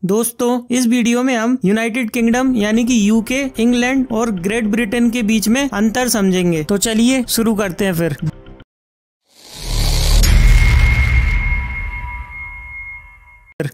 दोस्तों इस वीडियो में हम यूनाइटेड किंगडम यानी कि यूके, इंग्लैंड और ग्रेट ब्रिटेन के बीच में अंतर समझेंगे। तो चलिए शुरू करते हैं फिर।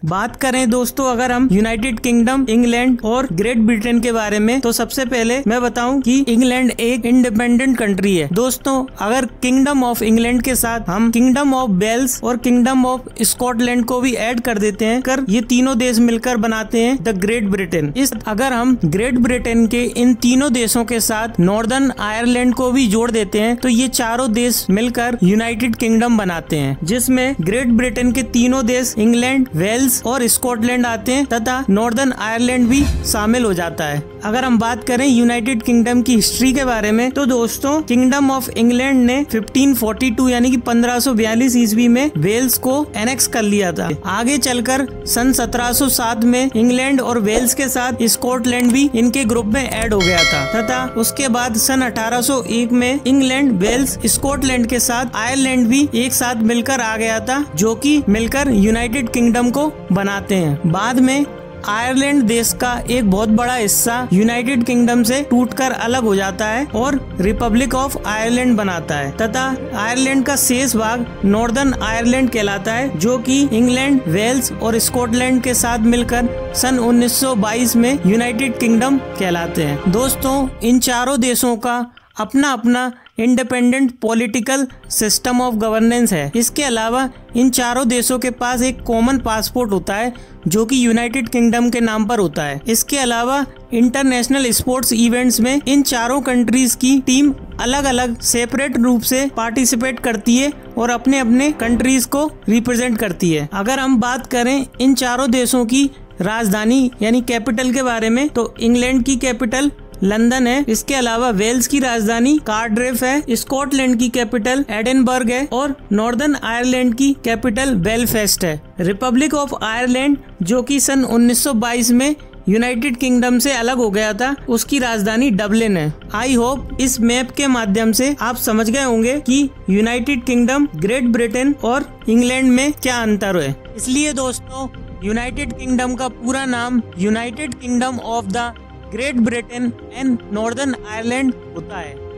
बात करें दोस्तों अगर हम यूनाइटेड किंगडम, इंग्लैंड और ग्रेट ब्रिटेन के बारे में, तो सबसे पहले मैं बताऊं कि इंग्लैंड एक इंडिपेंडेंट कंट्री है। दोस्तों अगर किंगडम ऑफ इंग्लैंड के साथ हम किंगडम ऑफ वेल्स और किंगडम ऑफ स्कॉटलैंड को भी ऐड कर देते हैं, कर ये तीनों देश मिलकर बनाते हैं द ग्रेट ब्रिटेन। अगर हम ग्रेट ब्रिटेन के इन तीनों देशों के साथ नॉर्दर्न आयरलैंड को भी जोड़ देते हैं तो ये चारों देश मिलकर यूनाइटेड किंगडम बनाते हैं, जिसमें ग्रेट ब्रिटेन के तीनों देश इंग्लैंड, वेल्स और स्कॉटलैंड आते हैं तथा नॉर्दर्न आयरलैंड भी शामिल हो जाता है। अगर हम बात करें यूनाइटेड किंगडम की हिस्ट्री के बारे में, तो दोस्तों किंगडम ऑफ इंग्लैंड ने 1542 यानी कि 1542 ईस्वी में वेल्स को एनेक्स कर लिया था। आगे चलकर सन 1707 में इंग्लैंड और वेल्स के साथ स्कॉटलैंड भी इनके ग्रुप में ऐड हो गया था तथा उसके बाद सन 1801 में इंग्लैंड, वेल्स, स्कॉटलैंड के साथ आयरलैंड भी एक साथ मिलकर आ गया था, जो कि मिलकर यूनाइटेड किंगडम को बनाते हैं। बाद में आयरलैंड देश का एक बहुत बड़ा हिस्सा यूनाइटेड किंगडम से टूटकर अलग हो जाता है और रिपब्लिक ऑफ आयरलैंड बनाता है तथा आयरलैंड का शेष भाग नॉर्दर्न आयरलैंड कहलाता है, जो कि इंग्लैंड, वेल्स और स्कॉटलैंड के साथ मिलकर सन 1922 में यूनाइटेड किंगडम कहलाते हैं। दोस्तों इन चारों देशों का अपना अपना independent political system of governance है। इसके अलावा इन चारों देशों के पास एक कॉमन पासपोर्ट होता है जो कि यूनाइटेड किंगडम के नाम पर होता है। इसके अलावा इंटरनेशनल स्पोर्ट्स इवेंट्स में इन चारों कंट्रीज की टीम अलग अलग सेपरेट रूप से पार्टिसिपेट करती है और अपने अपने कंट्रीज को रिप्रेजेंट करती है। अगर हम बात करें इन चारों देशों की राजधानी यानी कैपिटल के बारे में, तो इंग्लैंड की कैपिटल लंदन है। इसके अलावा वेल्स की राजधानी कार्डिफ है, स्कॉटलैंड की कैपिटल एडिनबर्ग है और नॉर्दर्न आयरलैंड की कैपिटल बेलफास्ट है। रिपब्लिक ऑफ आयरलैंड जो कि सन 1922 में यूनाइटेड किंगडम से अलग हो गया था, उसकी राजधानी डबलिन है। आई होप इस मैप के माध्यम से आप समझ गए होंगे कि यूनाइटेड किंगडम, ग्रेट ब्रिटेन और इंग्लैंड में क्या अंतर है। इसलिए दोस्तों यूनाइटेड किंगडम का पूरा नाम United kingdom of the great Britain and northern Ireland होता है।